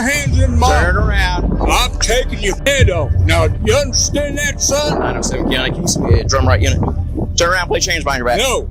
your hands in my... Turn around. I'm taking your head off. Now, you understand that, son? 907 County Keys, drum right unit. Turn around, place your hands behind your back. No.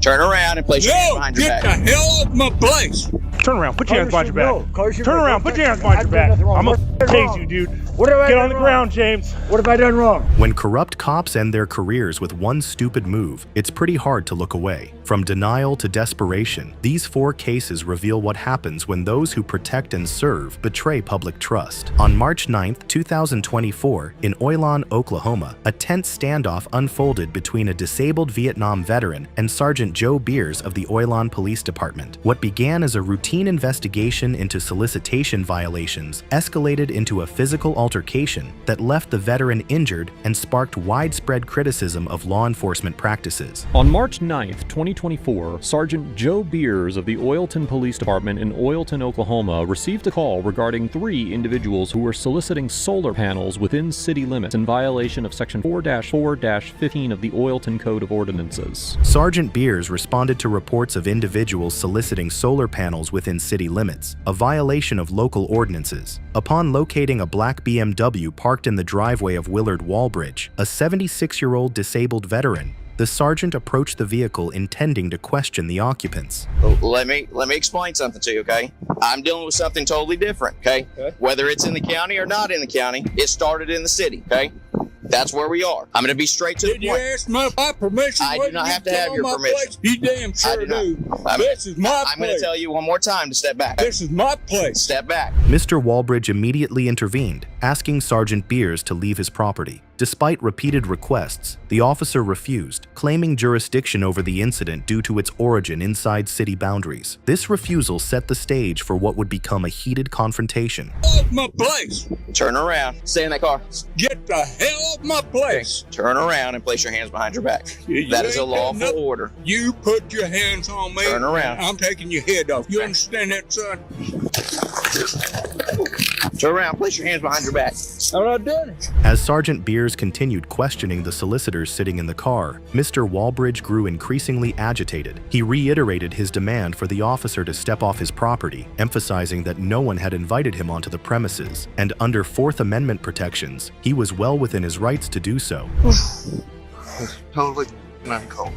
Turn around and place your hands No, behind your get back. the hell off my place. Turn around, put your hands behind your back. Carson, Turn around, put your hands behind your back. I'm gonna tase you, dude. What have I Get done on the wrong? ground, James. What have I done wrong? When corrupt cops end their careers with one stupid move, it's pretty hard to look away. From denial to desperation, these 4 cases reveal what happens when those who protect and serve betray public trust. On March 9, 2024, in Oilan, Oklahoma, a tense standoff unfolded between a disabled Vietnam veteran and Sergeant Joe Beers of the Oilan Police Department. What began as a routine investigation into solicitation violations escalated into a physical altercation that left the veteran injured and sparked widespread criticism of law enforcement practices. On March 9th, 2024, Sergeant Joe Beers of the Oilton Police Department in Oilton, Oklahoma, received a call regarding 3 individuals who were soliciting solar panels within city limits in violation of Section 4-4-15 of the Oilton Code of Ordinances. Sergeant Beers responded to reports of individuals soliciting solar panels within city limits, a violation of local ordinances. Upon locating a black BMW parked in the driveway of Willard Walbridge, a 76-year-old disabled veteran, the sergeant approached the vehicle intending to question the occupants. Let me explain something to you, okay? I'm dealing with something totally different, okay? Whether it's in the county or not in the county, it started in the city, okay? That's where we are. I'm going to be straight to the Did you point. ask my permission? I when do not you have to come have on your my permission. place? You damn sure do not. do. This is my I'm going to place. tell you one more time to step back. This is my place. Step back. Mr. Walbridge immediately intervened, asking Sergeant Beers to leave his property. Despite repeated requests, the officer refused, claiming jurisdiction over the incident due to its origin inside city boundaries. This refusal set the stage for what would become a heated confrontation. Off my place. Turn around. Stay in that car. Get the hell off my place. Turn around and place your hands behind your back. You That is a ain't done lawful nothing. order. You put your hands on me. Turn around. I'm taking your head off. You understand that, son? Turn around. Place your hands behind your back. I'm not doing it. As Sergeant Beers continued questioning the solicitors sitting in the car, Mr. Walbridge grew increasingly agitated. He reiterated his demand for the officer to step off his property, emphasizing that no one had invited him onto the premises, and under Fourth Amendment protections, he was well within his rights to do so. Totally not cold.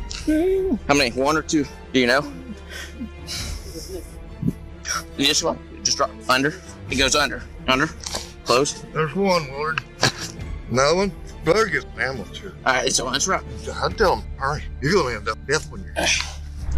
How many? 1 or 2? Do you know? You just drop under. It goes under. Under. Close. There's one, Willard. Another one? Better get ambulance here. All right, so that's right. I tell him, hurry. You're going to end up deaf when you're...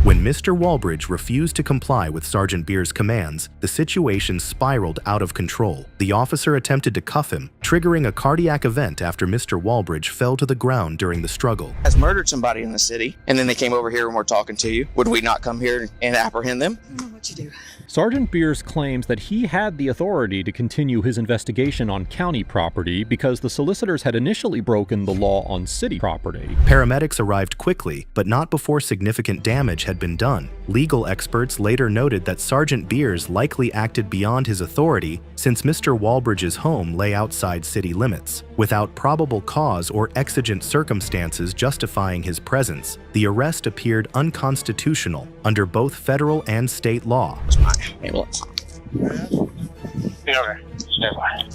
When Mr. Walbridge refused to comply with Sergeant Beers' commands, the situation spiraled out of control. The officer attempted to cuff him, triggering a cardiac event after Mr. Walbridge fell to the ground during the struggle. Has murdered somebody in the city, and then they came over here and we're talking to you. Would we not come here and apprehend them? I don't know what you do. Sergeant Beers claims that he had the authority to continue his investigation on county property because the solicitors had initially broken the law on city property. Paramedics arrived quickly, but not before significant damage had been done. Legal experts later noted that Sergeant Beers likely acted beyond his authority since Mr. Walbridge's home lay outside city limits. Without probable cause or exigent circumstances justifying his presence, the arrest appeared unconstitutional under both federal and state law. It's my ambulance. Okay, stay by.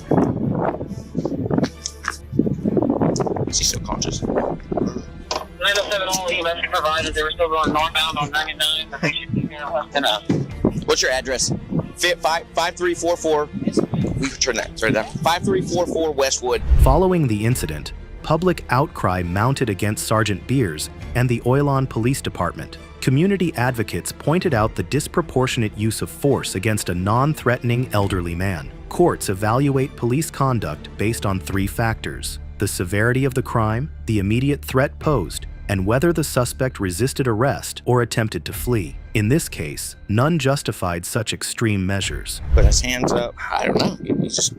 Is he still conscious? 907 all EMS provided they were still going northbound on 99. I think should be here less than a... What's your address? 5344. We turn that. Turn that. 5344 Westwood. Following the incident, public outcry mounted against Sergeant Beers and the Oilan Police Department. Community advocates pointed out the disproportionate use of force against a non-threatening elderly man. Courts evaluate police conduct based on 3 factors: the severity of the crime, the immediate threat posed, and whether the suspect resisted arrest or attempted to flee. In this case, none justified such extreme measures. Put his hands up. I don't know. He just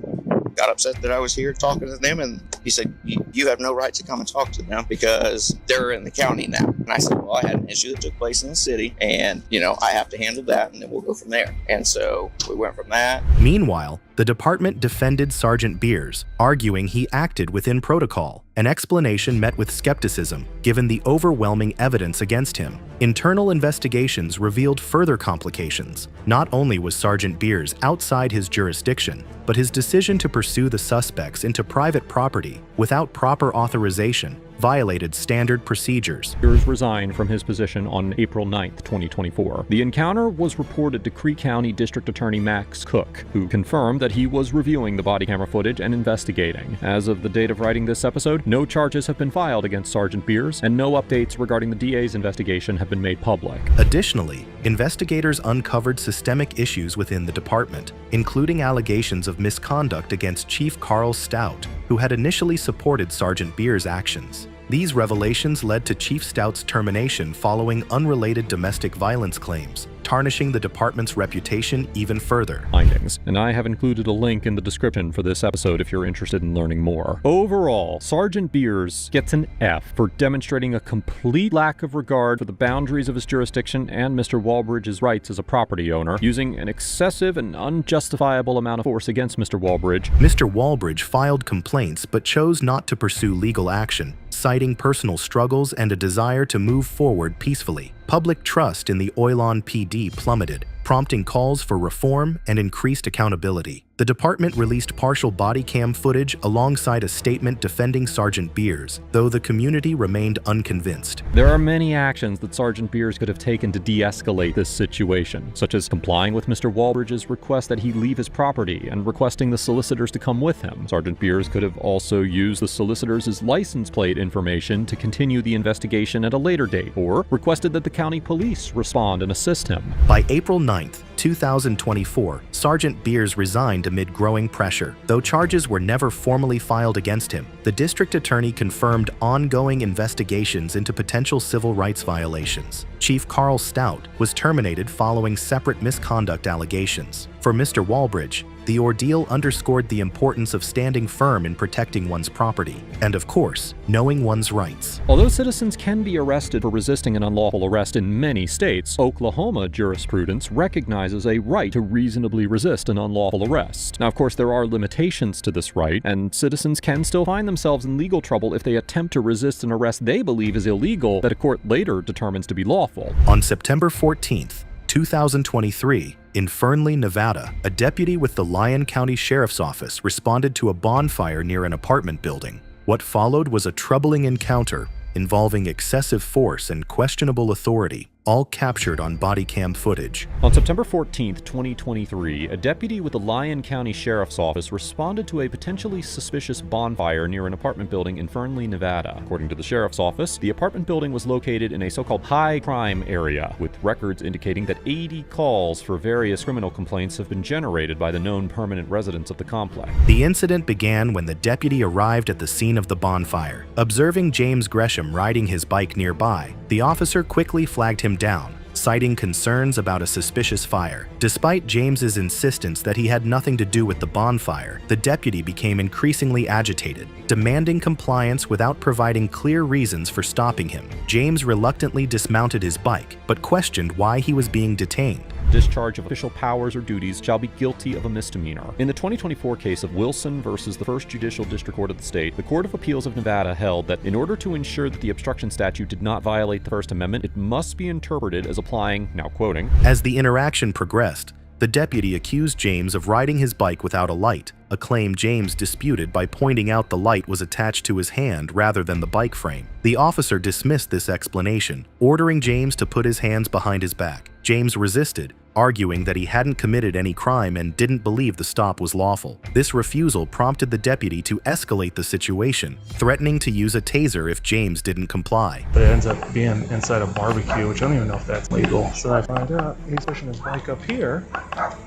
got upset that I was here talking to them, and he said, you have no right to come and talk to them because they're in the county now. And I said, well, I had an issue that took place in the city, and, I have to handle that, and then we'll go from there. And so we went from that. Meanwhile, The department defended Sergeant Beers, arguing he acted within protocol. An explanation met with skepticism, given the overwhelming evidence against him. Internal investigations revealed further complications. Not only was Sergeant Beers outside his jurisdiction, but his decision to pursue the suspects into private property without proper authorization violated standard procedures. Beers resigned from his position on April 9, 2024. The encounter was reported to Cree County District Attorney Max Cook, who confirmed that he was reviewing the body camera footage and investigating. As of the date of writing this episode, no charges have been filed against Sergeant Beers, and no updates regarding the DA's investigation have been made public. Additionally, investigators uncovered systemic issues within the department, including allegations of misconduct against Chief Carl Stout, who had initially supported Sergeant Beers' actions. These revelations led to Chief Stout's termination following unrelated domestic violence claims, tarnishing the department's reputation even further. Findings, and I have included a link in the description for this episode if you're interested in learning more. Overall, Sergeant Beers gets an F for demonstrating a complete lack of regard for the boundaries of his jurisdiction and Mr. Walbridge's rights as a property owner, using an excessive and unjustifiable amount of force against Mr. Walbridge. Mr. Walbridge filed complaints but chose not to pursue legal action, citing personal struggles and a desire to move forward peacefully. Public trust in the Oylon PD plummeted, prompting calls for reform and increased accountability. The department released partial body cam footage alongside a statement defending Sergeant Beers, though the community remained unconvinced. There are many actions that Sergeant Beers could have taken to de-escalate this situation, such as complying with Mr. Walbridge's request that he leave his property and requesting the solicitors to come with him. Sergeant Beers could have also used the solicitors' license plate information to continue the investigation at a later date, or requested that the county police respond and assist him. By April 9th, 2024, Sergeant Beers resigned amid growing pressure. Though charges were never formally filed against him, the district attorney confirmed ongoing investigations into potential civil rights violations. Chief Carl Stout was terminated following separate misconduct allegations. For Mr. Walbridge, the ordeal underscored the importance of standing firm in protecting one's property, and of course, knowing one's rights. Although citizens can be arrested for resisting an unlawful arrest in many states, Oklahoma jurisprudence recognizes a right to reasonably resist an unlawful arrest. Now, of course, there are limitations to this right, and citizens can still find themselves in legal trouble if they attempt to resist an arrest they believe is illegal that a court later determines to be lawful. On September 14th, 2023, in Fernley, Nevada, a deputy with the Lyon County Sheriff's Office responded to a bonfire near an apartment building. What followed was a troubling encounter involving excessive force and questionable authority, all captured on body cam footage. On September 14, 2023, a deputy with the Lyon County Sheriff's Office responded to a potentially suspicious bonfire near an apartment building in Fernley, Nevada. According to the Sheriff's Office, the apartment building was located in a so-called high crime area, with records indicating that 80 calls for various criminal complaints have been generated by the known permanent residents of the complex. The incident began when the deputy arrived at the scene of the bonfire. Observing James Gresham riding his bike nearby, the officer quickly flagged him down, citing concerns about a suspicious fire. Despite James's insistence that he had nothing to do with the bonfire, the deputy became increasingly agitated, demanding compliance without providing clear reasons for stopping him. James reluctantly dismounted his bike, but questioned why he was being detained. Discharge of official powers or duties shall be guilty of a misdemeanor. In the 2024 case of Wilson versus the First Judicial District Court of the state, the Court of Appeals of Nevada held that in order to ensure that the obstruction statute did not violate the First Amendment, it must be interpreted as applying, now quoting, As the interaction progressed, the deputy accused James of riding his bike without a light, a claim James disputed by pointing out the light was attached to his hand rather than the bike frame. The officer dismissed this explanation, ordering James to put his hands behind his back. James resisted, arguing that he hadn't committed any crime and didn't believe the stop was lawful. This refusal prompted the deputy to escalate the situation, threatening to use a taser if James didn't comply. But it ends up being inside a barbecue, which I don't even know if that's legal. So I find out he's pushing his bike up here,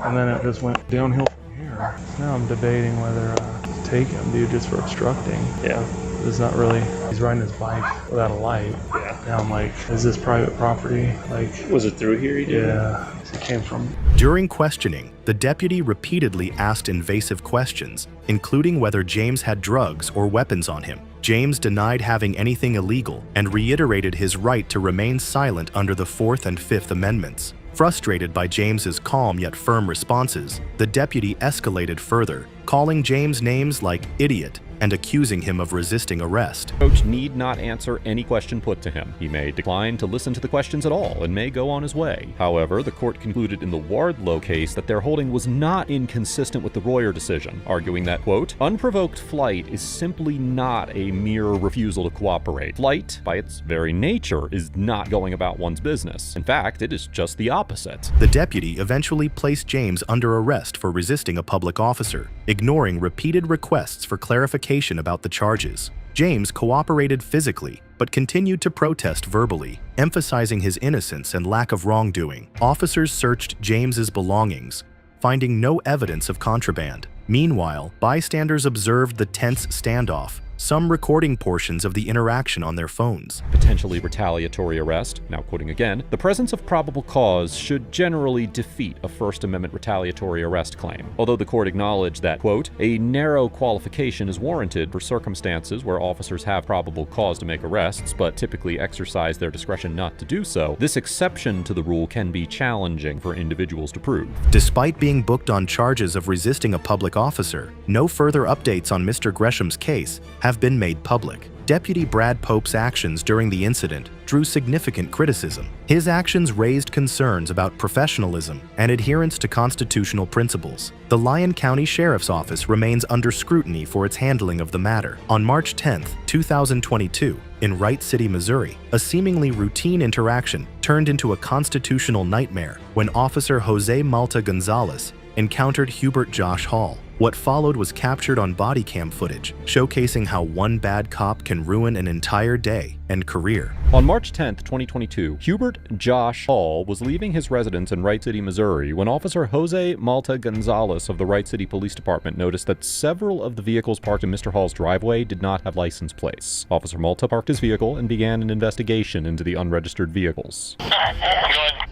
and then it just went downhill from here. Now I'm debating whether to take him, dude, just for obstructing. Yeah. It's not really, he's riding his bike without a light. Yeah. Now I'm like, is this private property? Like, was it through here? Yeah. It came from. During questioning, the deputy repeatedly asked invasive questions, including whether James had drugs or weapons on him. James denied having anything illegal and reiterated his right to remain silent under the Fourth and Fifth Amendments. Frustrated by James's calm yet firm responses, the deputy escalated further, calling James names like idiot and accusing him of resisting arrest. Coach need not answer any question put to him. He may decline to listen to the questions at all and may go on his way. However, the court concluded in the Wardlow case that their holding was not inconsistent with the Royer decision, arguing that, quote, unprovoked flight is simply not a mere refusal to cooperate. Flight, by its very nature, is not going about one's business. In fact, it is just the opposite. The deputy eventually placed James under arrest for resisting a public officer, ignoring repeated requests for clarification about the charges. James cooperated physically, but continued to protest verbally, emphasizing his innocence and lack of wrongdoing. Officers searched James's belongings, finding no evidence of contraband. Meanwhile, bystanders observed the tense standoff, some recording portions of the interaction on their phones. Potentially retaliatory arrest, now quoting again, the presence of probable cause should generally defeat a First Amendment retaliatory arrest claim. Although the court acknowledged that, quote, a narrow qualification is warranted for circumstances where officers have probable cause to make arrests, but typically exercise their discretion not to do so, this exception to the rule can be challenging for individuals to prove. Despite being booked on charges of resisting a public officer, no further updates on Mr. Gresham's case have been made public. Deputy Brad Pope's actions during the incident drew significant criticism. His actions raised concerns about professionalism and adherence to constitutional principles. The Lyon County Sheriff's Office remains under scrutiny for its handling of the matter. On March 10, 2022, in Wright City, Missouri, a seemingly routine interaction turned into a constitutional nightmare when Officer Jose Malta Gonzalez encountered Hubert Josh Hall. What followed was captured on body cam footage, showcasing how one bad cop can ruin an entire day and career. On March 10, 2022, Hubert Josh Hall was leaving his residence in Wright City, Missouri, when Officer Jose Malta Gonzalez of the Wright City Police Department noticed that several of the vehicles parked in Mr. Hall's driveway did not have license plates. Officer Malta parked his vehicle and began an investigation into the unregistered vehicles.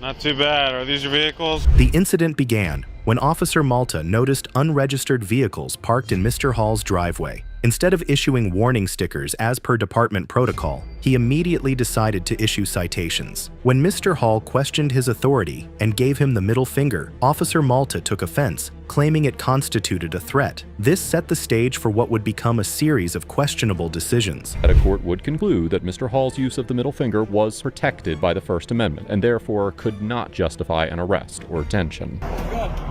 Not too bad. Are these your vehicles? The incident began when Officer Malta noticed unregistered vehicles parked in Mr. Hall's driveway. Instead of issuing warning stickers as per department protocol, he immediately decided to issue citations. When Mr. Hall questioned his authority and gave him the middle finger, Officer Malta took offense, claiming it constituted a threat. This set the stage for what would become a series of questionable decisions. That a court would conclude that Mr. Hall's use of the middle finger was protected by the First Amendment and therefore could not justify an arrest or detention.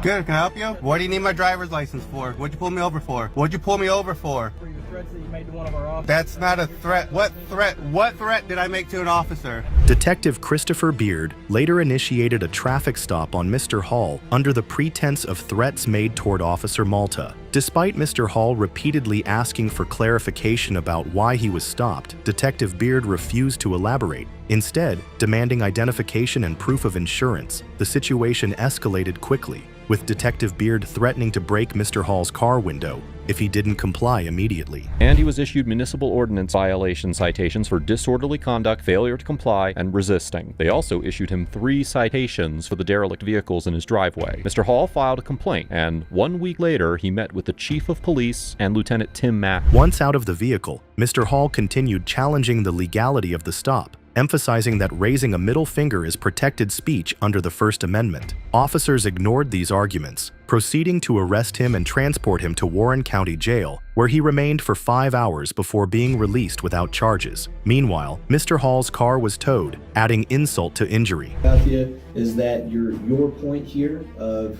Good, can I help you? What do you need my driver's license for? What'd you pull me over for? What'd you pull me over for? For your threats that you made to one of our officers. That's not a threat. What threat? What threat did I make to an officer? Detective Christopher Beard later initiated a traffic stop on Mr. Hall under the pretense of threats made toward Officer Malta. Despite Mr. Hall repeatedly asking for clarification about why he was stopped, Detective Beard refused to elaborate, instead demanding identification and proof of insurance. The situation escalated quickly, with Detective Beard threatening to break Mr. Hall's car window if he didn't comply immediately. And he was issued municipal ordinance violation citations for disorderly conduct, failure to comply, and resisting. They also issued him 3 citations for the derelict vehicles in his driveway. Mr. Hall filed a complaint, and 1 week later, he met with the Chief of Police and Lieutenant Tim Mack. Once out of the vehicle, Mr. Hall continued challenging the legality of the stop, emphasizing that raising a middle finger is protected speech under the First Amendment. Officers ignored these arguments, proceeding to arrest him and transport him to Warren County Jail, where he remained for 5 hours before being released without charges. Meanwhile, Mr. Hall's car was towed, adding insult to injury. Is that your point here of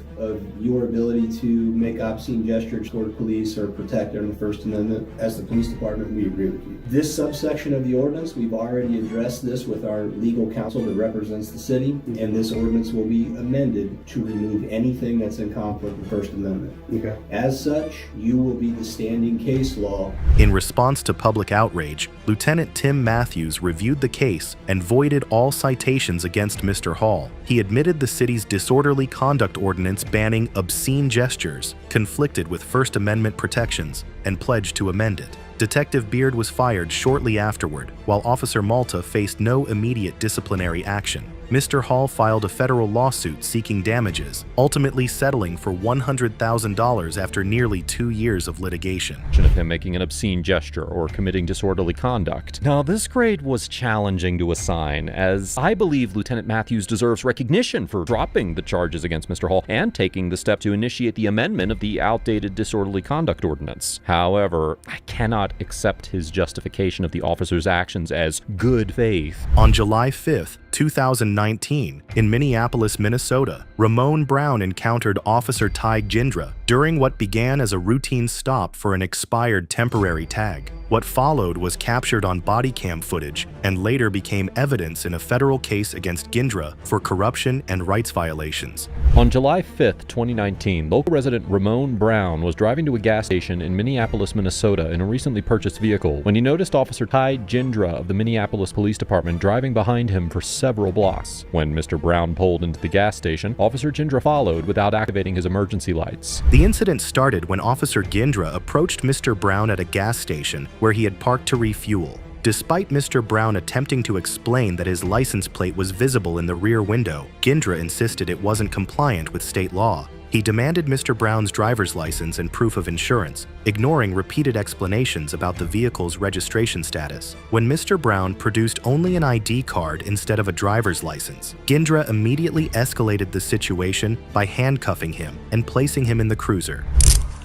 your ability to make obscene gestures toward police or protect under the First Amendment? As the police department, we agree with you. This subsection of the ordinance, we've already addressed this with our legal counsel that represents the city, and this ordinance will be amended to remove anything that's in conflict with the First Amendment. Okay. As such, you will be the standing case law. In response to public outrage, Lieutenant Tim Matthews reviewed the case and voided all citations against Mr. Hall. He admitted the city's disorderly conduct ordinance banning obscene gestures conflicted with First Amendment protections and pledged to amend it. Detective Beard was fired shortly afterward, while Officer Malta faced no immediate disciplinary action. Mr. Hall filed a federal lawsuit seeking damages, ultimately settling for $100,000 after nearly 2 years of litigation. Of him making an obscene gesture or committing disorderly conduct. Now, this grade was challenging to assign, as I believe Lieutenant Matthews deserves recognition for dropping the charges against Mr. Hall and taking the step to initiate the amendment of the outdated disorderly conduct ordinance. However, I cannot accept his justification of the officer's actions as good faith. On July 5th, 2019, in Minneapolis, Minnesota, Ramon Brown encountered Officer Ty Gindra during what began as a routine stop for an expired temporary tag. What followed was captured on body cam footage and later became evidence in a federal case against Gindra for corruption and rights violations. On July 5th, 2019, local resident Ramon Brown was driving to a gas station in Minneapolis, Minnesota in a recently purchased vehicle when he noticed Officer Ty Gindra of the Minneapolis Police Department driving behind him for several blocks. When Mr. Brown pulled into the gas station, Officer Gindra followed without activating his emergency lights. The incident started when Officer Gindra approached Mr. Brown at a gas station where he had parked to refuel. Despite Mr. Brown attempting to explain that his license plate was visible in the rear window, Gindra insisted it wasn't compliant with state law. He demanded Mr. Brown's driver's license and proof of insurance, ignoring repeated explanations about the vehicle's registration status. When Mr. Brown produced only an ID card instead of a driver's license, Gindra immediately escalated the situation by handcuffing him and placing him in the cruiser.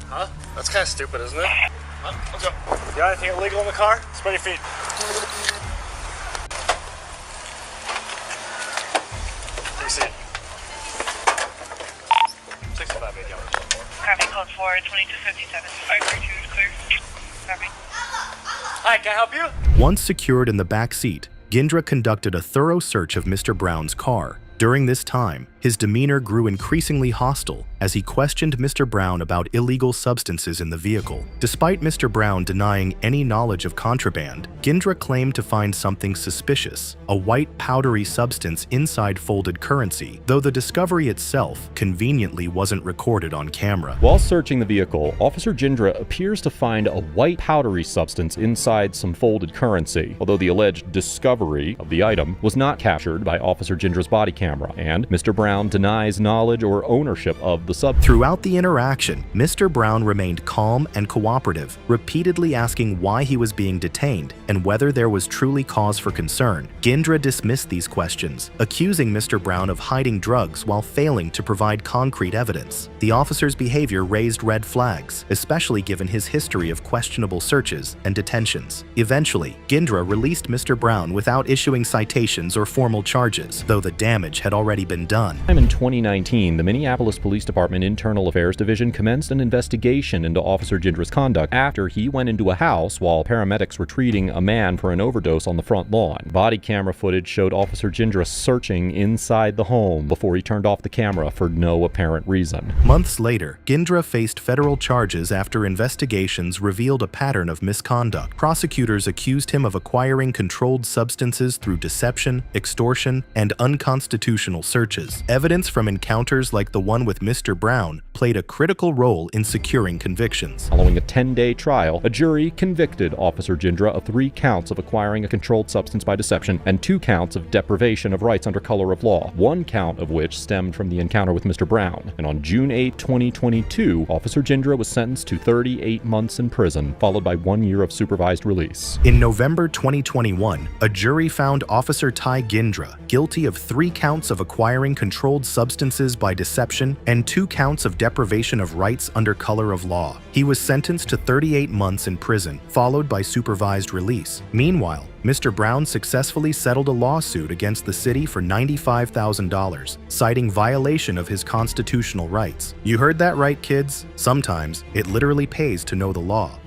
Huh? That's kind of stupid, isn't it? Huh? Let's go. You got anything illegal in the car? Spread your feet. Take a seat. 65 8 yard. Copy code 4, 2257. R32 is clear. Copy. Hi, can I help you? Once secured in the back seat, Gindra conducted a thorough search of Mr. Brown's car. During this time, his demeanor grew increasingly hostile as he questioned Mr. Brown about illegal substances in the vehicle. Despite Mr. Brown denying any knowledge of contraband, Gindra claimed to find something suspicious, a white powdery substance inside folded currency, though the discovery itself conveniently wasn't recorded on camera. While searching the vehicle, Officer Gindra appears to find a white powdery substance inside some folded currency, although the alleged discovery of the item was not captured by Officer Gindra's body camera, and Mr. Brown denies knowledge or ownership of the substance. Throughout the interaction, Mr. Brown remained calm and cooperative, repeatedly asking why he was being detained and whether there was truly cause for concern. Gindra dismissed these questions, accusing Mr. Brown of hiding drugs while failing to provide concrete evidence. The officer's behavior raised red flags, especially given his history of questionable searches and detentions. Eventually, Gindra released Mr. Brown without issuing citations or formal charges, though the damage had already been done. In 2019, the Minneapolis Police Department Internal Affairs Division commenced an investigation into Officer Gindra's conduct after he went into a house while paramedics were treating a man for an overdose on the front lawn. Body camera footage showed Officer Gindra searching inside the home before he turned off the camera for no apparent reason. Months later, Gindra faced federal charges after investigations revealed a pattern of misconduct. Prosecutors accused him of acquiring controlled substances through deception, extortion, and unconstitutional searches. Evidence from encounters like the one with Mr. Brown played a critical role in securing convictions. Following a 10-day trial, a jury convicted Officer Gindra of 3 counts of acquiring a controlled substance by deception and 2 counts of deprivation of rights under color of law, 1 count of which stemmed from the encounter with Mr. Brown. And on June 8, 2022, Officer Gindra was sentenced to 38 months in prison, followed by 1 year of supervised release. In November 2021, a jury found Officer Ty Gindra guilty of 3 counts of acquiring controlled substances by deception and 2 counts of deprivation of rights under color of law. He was sentenced to 38 months in prison, followed by supervised release. Meanwhile, Mr. Brown successfully settled a lawsuit against the city for $95,000, citing violation of his constitutional rights. You heard that right, kids? Sometimes it literally pays to know the law.